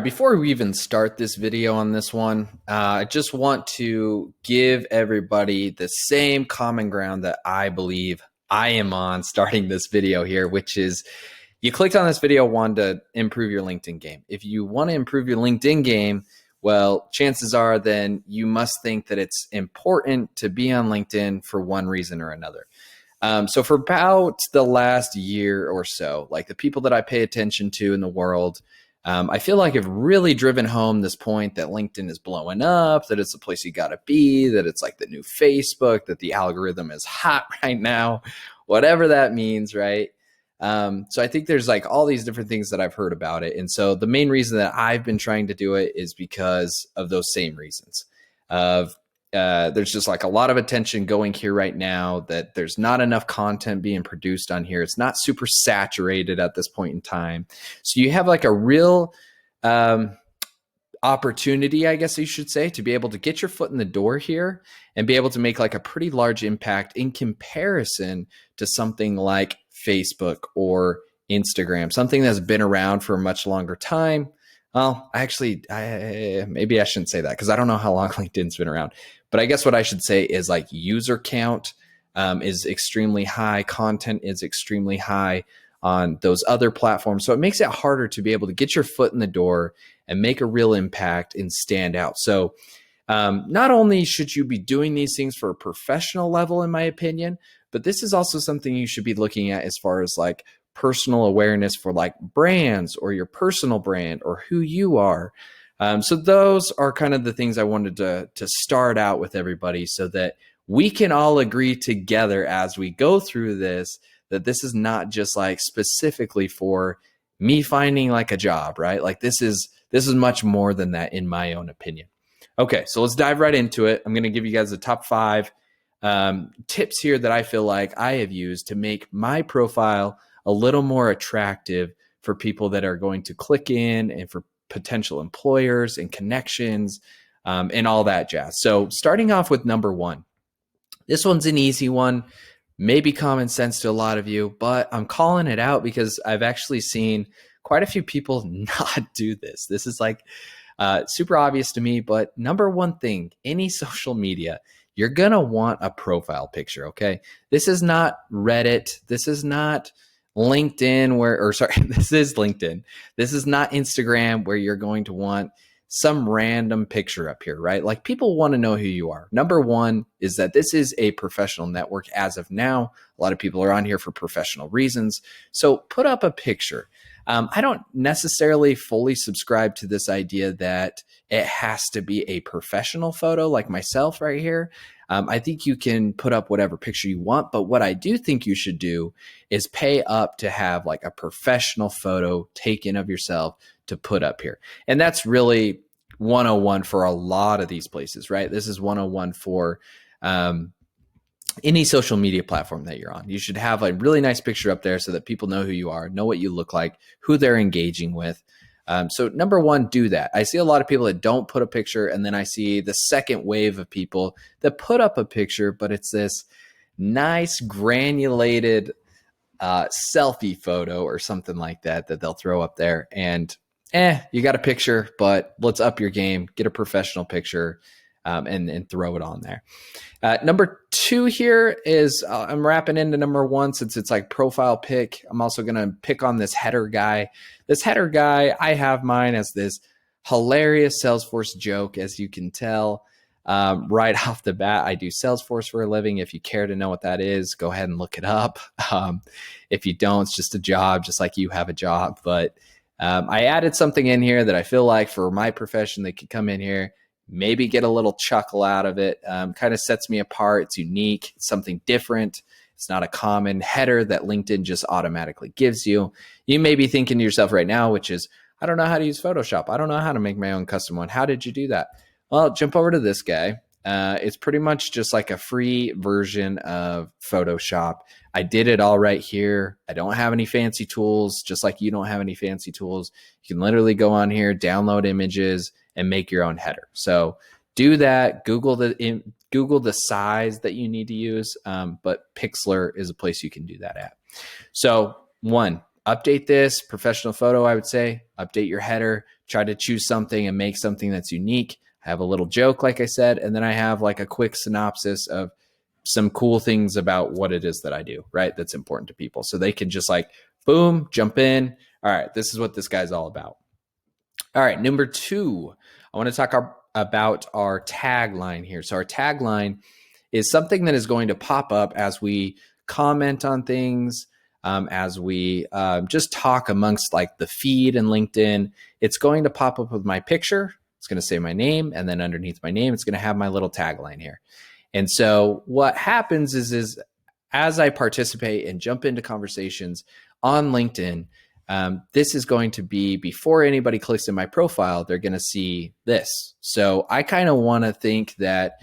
Before we even start this video on this one, I just want to give everybody the same common ground that I believe I am on starting this video here, which is you clicked on this video one to improve your LinkedIn game. If you want to improve your LinkedIn game, well, chances are then you must think that it's important to be on LinkedIn for one reason or another. So for about the last year or so, like the people that I pay attention to in the world, I feel like I've really driven home this point that LinkedIn is blowing up, that it's the place you got to be, that it's like the new Facebook, that the algorithm is hot right now, whatever that means, right? So I think there's like all these different things that I've heard about it. And so the main reason that I've been trying to do it is because of those same reasons of there's just like a lot of attention going here right now, that there's not enough content being produced on here. It's not super saturated at this point in time. So you have like a real opportunity, I guess you should say, to be able to get your foot in the door here and be able to make like a pretty large impact in comparison to something like Facebook or Instagram, something that's been around for a much longer time. Well, actually, maybe I shouldn't say that because I don't know how long LinkedIn's been around. But I guess what I should say is like user count is extremely high. Content is extremely high on those other platforms. So it makes it harder to be able to get your foot in the door and make a real impact and stand out. So not only should you be doing these things for a professional level, in my opinion, but this is also something you should be looking at as far as like personal awareness for like brands or your personal brand or who you are. So those are kind of the things I wanted to start out with everybody so that we can all agree together as we go through this, that this is not just like specifically for me finding like a job, right? Like this is much more than that in my own opinion. Okay, so let's dive right into it. I'm going to give you guys the top 5 tips here that I feel like I have used to make my profile a little more attractive for people that are going to click in and for potential employers and connections and all that jazz. So starting off with number 1, this one's an easy one, maybe common sense to a lot of you, but I'm calling it out because I've actually seen quite a few people not do this. This is like super obvious to me, but number 1 thing, any social media, you're going to want a profile picture, okay? This is not Reddit. This is not LinkedIn this is LinkedIn. This is not Instagram where you're going to want some random picture up here, right? Like people want to know who you are. Number 1 is that this is a professional network as of now. A lot of people are on here for professional reasons. So put up a picture. I don't necessarily fully subscribe to this idea that it has to be a professional photo like myself right here. I think you can put up whatever picture you want, but what I do think you should do is pay up to have like a professional photo taken of yourself to put up here. And that's really 101 for a lot of these places, right? This is 101 for any social media platform that you're on. You should have a really nice picture up there so that people know who you are, know what you look like, who they're engaging with. So number 1, do that. I see a lot of people that don't put a picture, and then I see the second wave of people that put up a picture, but it's this nice granulated selfie photo or something like that they'll throw up there. And you got a picture, but let's up your game, get a professional picture and throw it on there. Number 2 here is I'm wrapping into number 1 since it's like profile pic. I'm also going to pick on this header guy. This header guy, I have mine as this hilarious Salesforce joke, as you can tell. Right off the bat, I do Salesforce for a living. If you care to know what that is, go ahead and look it up. If you don't, it's just a job, just like you have a job. But I added something in here that I feel like for my profession, they could come in here, maybe get a little chuckle out of it. Kind of sets me apart. It's unique. It's something different. It's not a common header that LinkedIn just automatically gives you. You may be thinking to yourself right now, which is, I don't know how to use Photoshop. I don't know how to make my own custom one. How did you do that? Well, jump over to this guy. It's pretty much just like a free version of Photoshop. I did it all right here. I don't have any fancy tools, just like you don't have any fancy tools. You can literally go on here, download images, and make your own header. So do that. Google the size that you need to use, but Pixlr is a place you can do that at. So 1, update this professional photo. I would say update your header try to choose something and make something that's unique. I have a little joke, like I said, and then I have like a quick synopsis of some cool things about what it is that I do, right? That's important to people. So they can just like, boom, jump in. All right, this is what this guy's all about. All right, number 2, I want to talk about our tagline here. So our tagline is something that is going to pop up as we comment on things, as we just talk amongst like the feed and LinkedIn. It's going to pop up with my picture. It's going to say my name, and then underneath my name, it's going to have my little tagline here. And so what happens is as I participate and jump into conversations on LinkedIn, this is going to be before anybody clicks in my profile, they're going to see this. So I kind of want to think that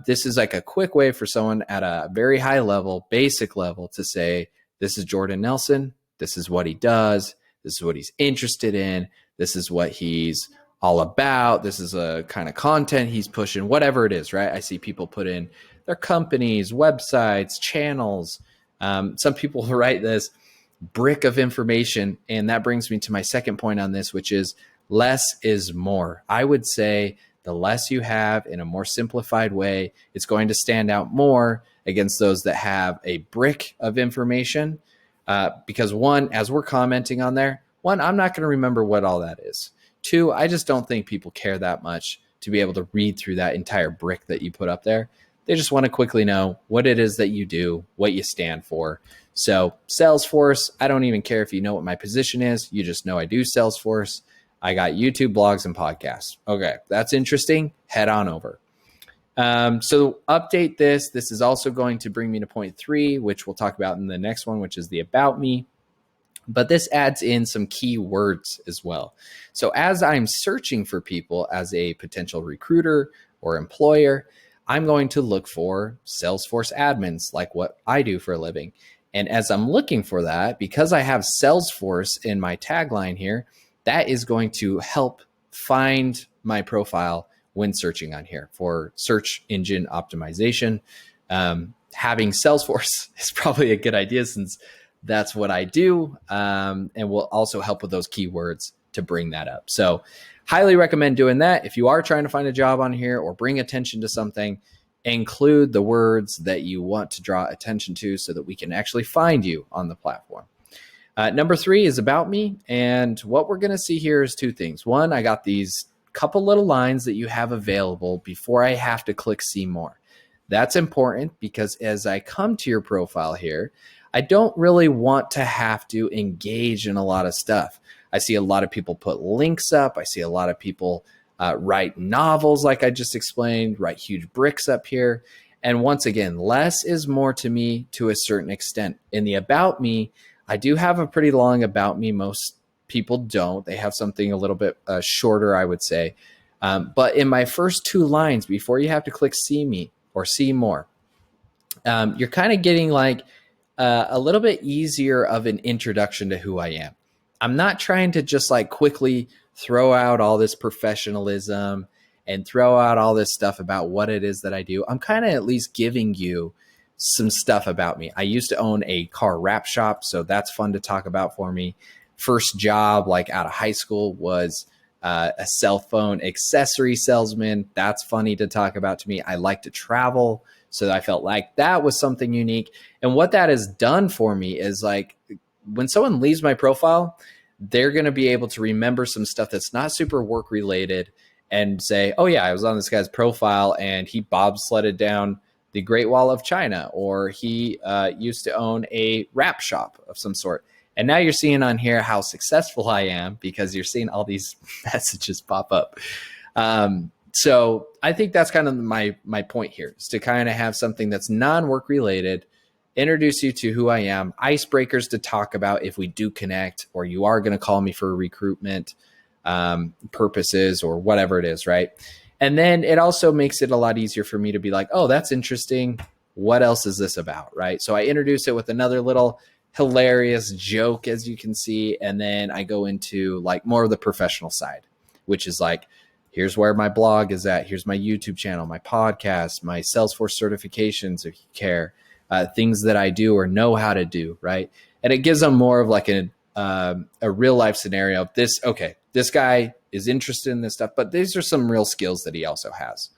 this is like a quick way for someone at a very high level, basic level, to say, this is Jordan Nelson. This is what he does. This is what he's interested in. This is what he's all about. This is a kind of content he's pushing, whatever it is, right? I see people put in their companies, websites, channels. Some people write this brick of information. And that brings me to my second point on this, which is less is more. I would say the less you have in a more simplified way, it's going to stand out more against those that have a brick of information. Because one, as we're commenting on there, one, I'm not going to remember what all that is. Two, I just don't think people care that much to be able to read through that entire brick that you put up there. They just want to quickly know what it is that you do, what you stand for. So Salesforce, I don't even care if you know what my position is. You just know I do Salesforce. I got YouTube, blogs, and podcasts. Okay, that's interesting. Head on over. So update this. This is also going to bring me to point 3, which we'll talk about in the next one, which is the about me. But this adds in some key words as well. So as I'm searching for people as a potential recruiter or employer, I'm going to look for Salesforce admins, like what I do for a living. And as I'm looking for that, because I have Salesforce in my tagline here, that is going to help find my profile when searching on here for search engine optimization. Having Salesforce is probably a good idea since that's what I do, and will also help with those keywords to bring that up. So highly recommend doing that. If you are trying to find a job on here or bring attention to something, include the words that you want to draw attention to so that we can actually find you on the platform. Number 3 is about me. And what we're going to see here is 2 things. One, I got these couple little lines that you have available before I have to click see more. That's important because as I come to your profile here, I don't really want to have to engage in a lot of stuff. I see a lot of people put links up. I see a lot of people write novels like I just explained, write huge bricks up here. And once again, less is more to me to a certain extent. In the about me, I do have a pretty long about me. Most people don't. They have something a little bit shorter, I would say. But in my first 2 lines, before you have to click see me or see more, you're kind of getting like a little bit easier of an introduction to who I am. I'm not trying to just like quickly throw out all this professionalism and throw out all this stuff about what it is that I do. I'm kind of at least giving you some stuff about me. I used to own a car wrap shop, so that's fun to talk about for me. First job, like out of high school, was a cell phone accessory salesman. That's funny to talk about to me. I like to travel, so I felt like that was something unique. And what that has done for me is like when someone leaves my profile, they're going to be able to remember some stuff that's not super work related and say, oh yeah, I was on this guy's profile and he bobsledded down the Great Wall of China, or he used to own a wrap shop of some sort. And now you're seeing on here how successful I am because you're seeing all these messages pop up. So I think that's kind of my point here, is to kind of have something that's non-work related, introduce you to who I am, icebreakers to talk about if we do connect, or you are going to call me for recruitment purposes or whatever it is, right? And then it also makes it a lot easier for me to be like, oh, that's interesting. What else is this about, right? So I introduce it with another little hilarious joke, as you can see, and then I go into like more of the professional side, which is like, here's where my blog is at. Here's my YouTube channel, my podcast, my Salesforce certifications, if you care, things that I do or know how to do, right? And it gives them more of like a real life scenario of this. Okay, this guy is interested in this stuff, but these are some real skills that he also has.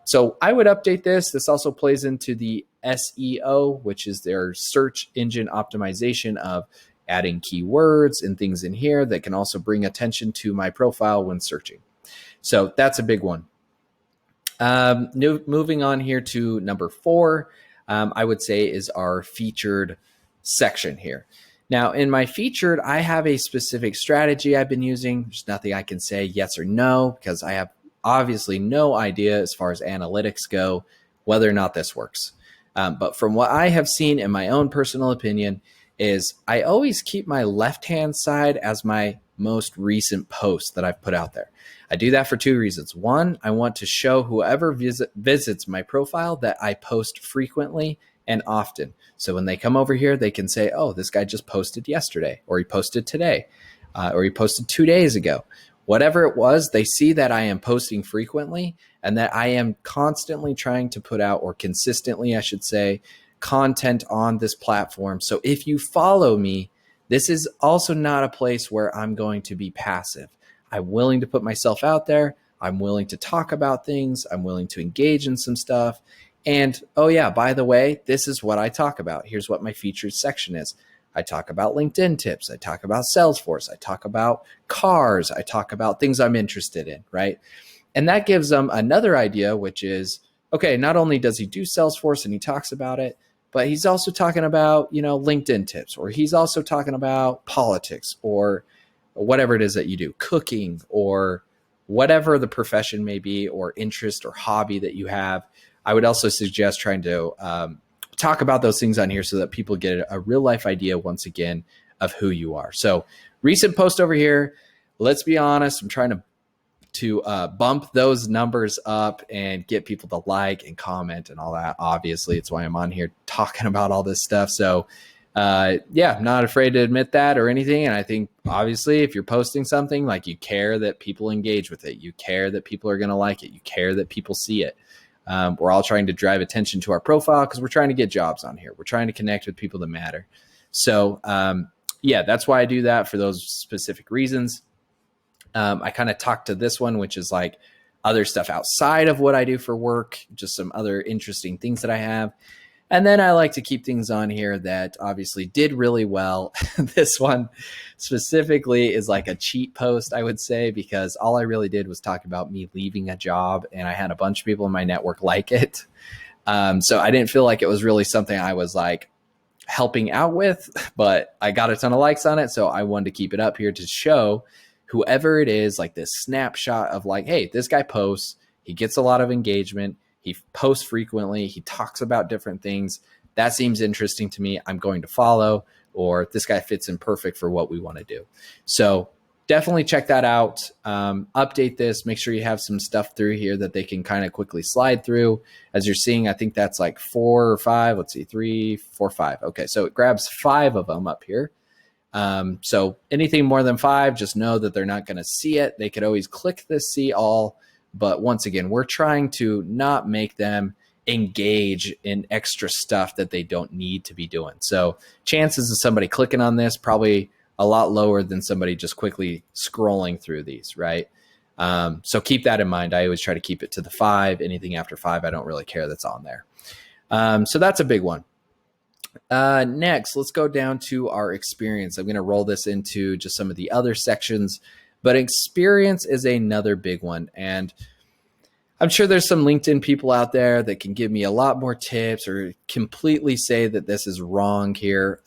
So I would update this. This also plays into the SEO, which is their search engine optimization of adding keywords and things in here that can also bring attention to my profile when searching. So that's a big one. Moving on here to number 4, I would say is our featured section here. Now in my featured, I have a specific strategy I've been using. There's nothing I can say yes or no because I have obviously no idea as far as analytics go, whether or not this works. But from what I have seen in my own personal opinion is I always keep my left-hand side as my most recent post that I've put out there. I do that for 2 reasons. One, I want to show whoever visits my profile that I post frequently and often. So when they come over here, they can say, oh, this guy just posted yesterday, or he posted today, or he posted 2 days ago. Whatever it was, they see that I am posting frequently and that I am constantly trying to put out, or consistently, I should say, content on this platform. So if you follow me, this is also not a place where I'm going to be passive. I'm willing to put myself out there. I'm willing to talk about things. I'm willing to engage in some stuff. And oh yeah, by the way, this is what I talk about. Here's what my featured section is. I talk about LinkedIn tips. I talk about Salesforce. I talk about cars. I talk about things I'm interested in, right? And that gives them another idea, which is, okay, not only does he do Salesforce and he talks about it, but he's also talking about, LinkedIn tips, or he's also talking about politics, or whatever it is that you do, cooking, or whatever the profession may be, or interest or hobby that you have. I would also suggest trying to talk about those things on here so that people get a real life idea, once again, of who you are. So recent post over here, let's be honest, I'm trying to bump those numbers up and get people to like and comment and all that. Obviously, it's why I'm on here talking about all this stuff. So yeah, I'm not afraid to admit that or anything. And I think obviously if you're posting something, like, you care that people engage with it, you care that people are going to like it, you care that people see it. We're all trying to drive attention to our profile because we're trying to get jobs on here. We're trying to connect with people that matter. So yeah, that's why I do that, for those specific reasons. I kind of talked to this one, which is like other stuff outside of what I do for work, just some other interesting things that I have. And then I like to keep things on here that obviously did really well. This one specifically is like a cheat post, I would say, because all I really did was talk about me leaving a job, and I had a bunch of people in my network like it. So I didn't feel like it was really something I was like helping out with, but I got a ton of likes on it. So I wanted to keep it up here to show whoever it is, like this snapshot of like, hey, this guy posts, he gets a lot of engagement. He posts frequently. He talks about different things. That seems interesting to me. I'm going to follow, or this guy fits in perfect for what we want to do. So definitely check that out. Update this. Make sure you have some stuff through here that they can kind of quickly slide through. As you're seeing, I think that's like 4 or 5. Let's see, 3, 4, 5. Okay, so it grabs 5 of them up here. So anything more than 5, just know that they're not going to see it. They could always click this see all. But once again, we're trying to not make them engage in extra stuff that they don't need to be doing. So chances of somebody clicking on this probably a lot lower than somebody just quickly scrolling through these, right? So keep that in mind. I always try to keep it to the 5. Anything after 5, I don't really care that's on there. So that's a big one. Next, let's go down to our experience. I'm going to roll this into just some of the other sections. But experience is another big one. And I'm sure there's some LinkedIn people out there that can give me a lot more tips or completely say that this is wrong here.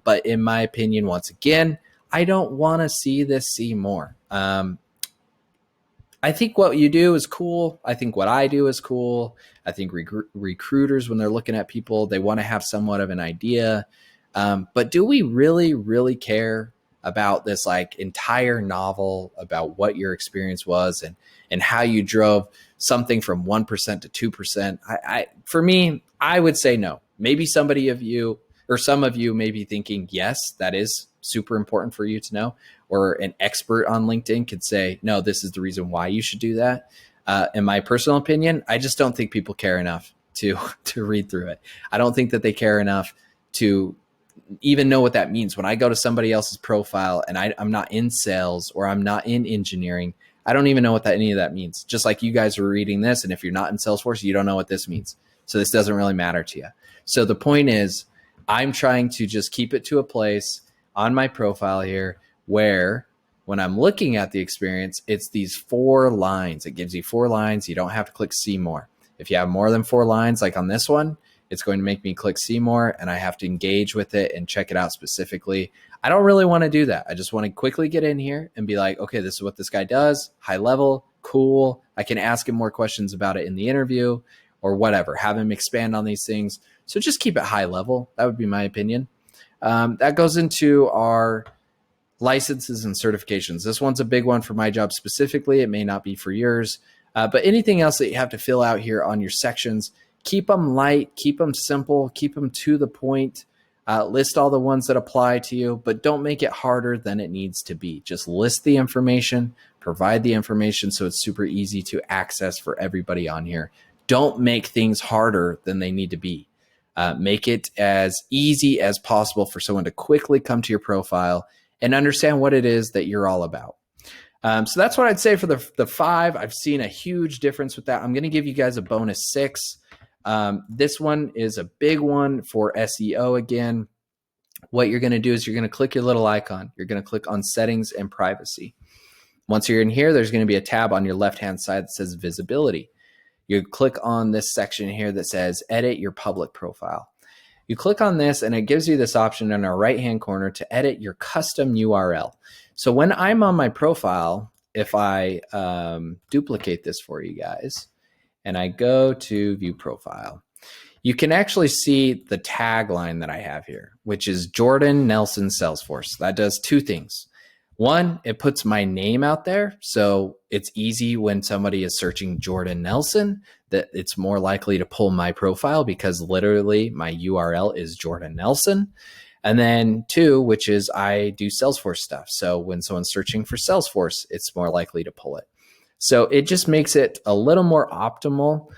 But in my opinion, once again, I don't want to see this see more. I think what you do is cool. I think what I do is cool. I think recruiters, when they're looking at people, they want to have somewhat of an idea. But do we really, really care about this like entire novel about what your experience was and how you drove something from 1% to 2%? For me, I would say no. Maybe somebody of you or some of you may be thinking, yes, that is super important for you to know, or an expert on LinkedIn could say, no, this is the reason why you should do that. In my personal opinion, I just don't think people care enough to read through it. I don't think that they care enough to even know what that means. When I go to somebody else's profile and I'm not in sales or I'm not in engineering, I don't even know what any of that means. Just like you guys are reading this, and if you're not in Salesforce, you don't know what this means. So this doesn't really matter to you. So the point is, I'm trying to just keep it to a place on my profile here where when I'm looking at the experience, it's these 4 lines. It gives you 4 lines. You don't have to click see more. If you have more than 4 lines, like on this one, it's going to make me click see more, and I have to engage with it and check it out specifically. I don't really want to do that. I just want to quickly get in here and be like, okay, this is what this guy does, high level, cool. I can ask him more questions about it in the interview or whatever, have him expand on these things. So just keep it high level. That would be my opinion. That goes into our licenses and certifications. This one's a big one for my job specifically. It may not be for yours, but anything else that you have to fill out here on your sections, keep them light, keep them simple, keep them to the point. List all the ones that apply to you, but don't make it harder than it needs to be. Just list the information, provide the information so it's super easy to access for everybody on here. Don't make things harder than they need to be. Make it as easy as possible for someone to quickly come to your profile and understand what it is that you're all about. So that's what I'd say for the 5. I've seen a huge difference with that. I'm going to give you guys a bonus 6. This one is a big one for SEO again. What you're going to do is you're going to click your little icon. You're going to click on settings and privacy. Once you're in here, there's going to be a tab on your left-hand side that says visibility. You click on this section here that says edit your public profile. You click on this and it gives you this option in our right-hand corner to edit your custom URL. So when I'm on my profile, if I duplicate this for you guys, and I go to view profile, you can actually see the tagline that I have here, which is Jordan Nelson Salesforce. That does 2 things. One, it puts my name out there. So it's easy when somebody is searching Jordan Nelson that it's more likely to pull my profile because literally my URL is Jordan Nelson. And then 2, which is I do Salesforce stuff. So when someone's searching for Salesforce, it's more likely to pull it. So it just makes it a little more optimal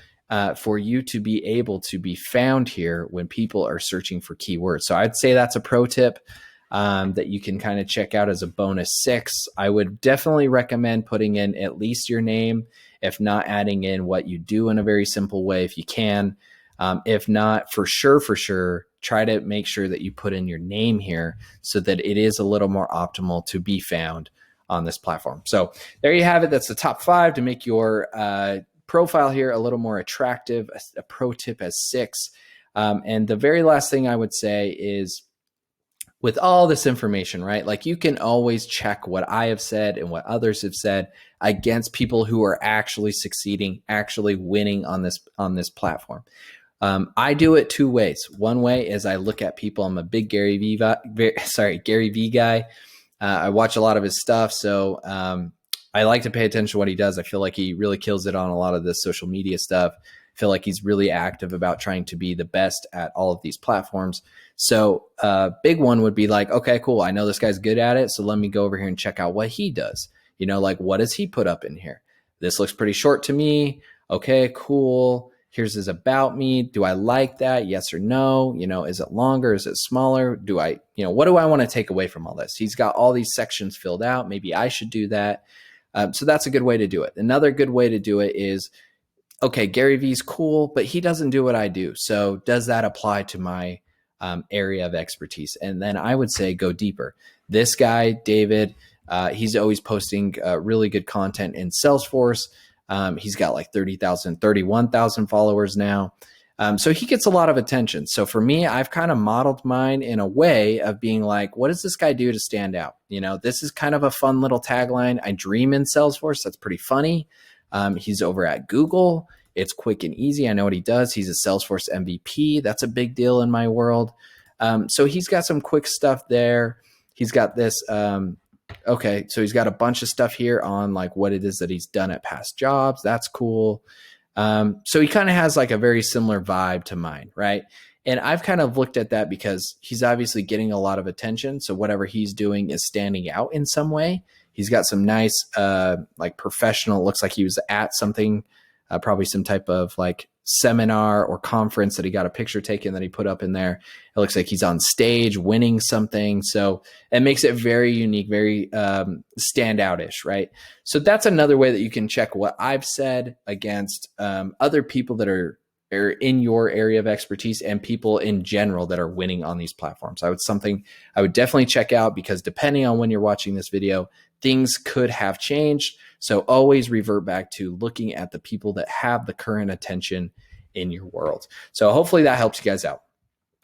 for you to be able to be found here when people are searching for keywords. So I'd say that's a pro tip that you can kind of check out as a bonus 6. I would definitely recommend putting in at least your name, if not adding in what you do in a very simple way if you can. If not, for sure, try to make sure that you put in your name here so that it is a little more optimal to be found on this platform. So there you have it. That's the top 5 to make your profile here a little more attractive. A pro tip as 6. And the very last thing I would say is with all this information, right? Like you can always check what I have said and what others have said against people who are actually succeeding, actually winning on this platform. I do it 2 ways. One way is I look at people. I'm a big Gary V guy. I watch a lot of his stuff. So I like to pay attention to what he does. I feel like he really kills it on a lot of this social media stuff. I feel like he's really active about trying to be the best at all of these platforms. So big one would be like, okay, cool. I know this guy's good at it. So let me go over here and check out what he does. You know, like what does he put up in here? This looks pretty short to me. Okay, cool. Here's his about me. Do I like that? Yes or no? You know, is it longer? Is it smaller? What do I want to take away from all this? He's got all these sections filled out. Maybe I should do that. So that's a good way to do it. Another good way to do it is, okay, Gary Vee's cool, but he doesn't do what I do. So does that apply to my area of expertise? And then I would say go deeper. This guy, David, he's always posting really good content in Salesforce. He's got like 31,000 followers now. So he gets a lot of attention. So for me, I've kind of modeled mine in a way of being like, what does this guy do to stand out? You know, this is kind of a fun little tagline. I dream in Salesforce. That's pretty funny. He's over at Google. It's quick and easy. I know what he does. He's a Salesforce MVP. That's a big deal in my world. So he's got some quick stuff there. He's got this. Okay, so he's got a bunch of stuff here on like what it is that he's done at past jobs. That's cool. So he kind of has like a very similar vibe to mine, right? And I've kind of looked at that because he's obviously getting a lot of attention. So whatever he's doing is standing out in some way. He's got some nice, like professional, looks like he was at something, probably some type of like seminar or conference that he got a picture taken that he put up in there. It looks like he's on stage winning something. So it makes it very unique, very standout-ish, right? So that's another way that you can check what I've said against other people that are in your area of expertise and people in general that are winning on these platforms. Something I would definitely check out, because depending on when you're watching this video, things could have changed. So always revert back to looking at the people that have the current attention in your world. So hopefully that helps you guys out.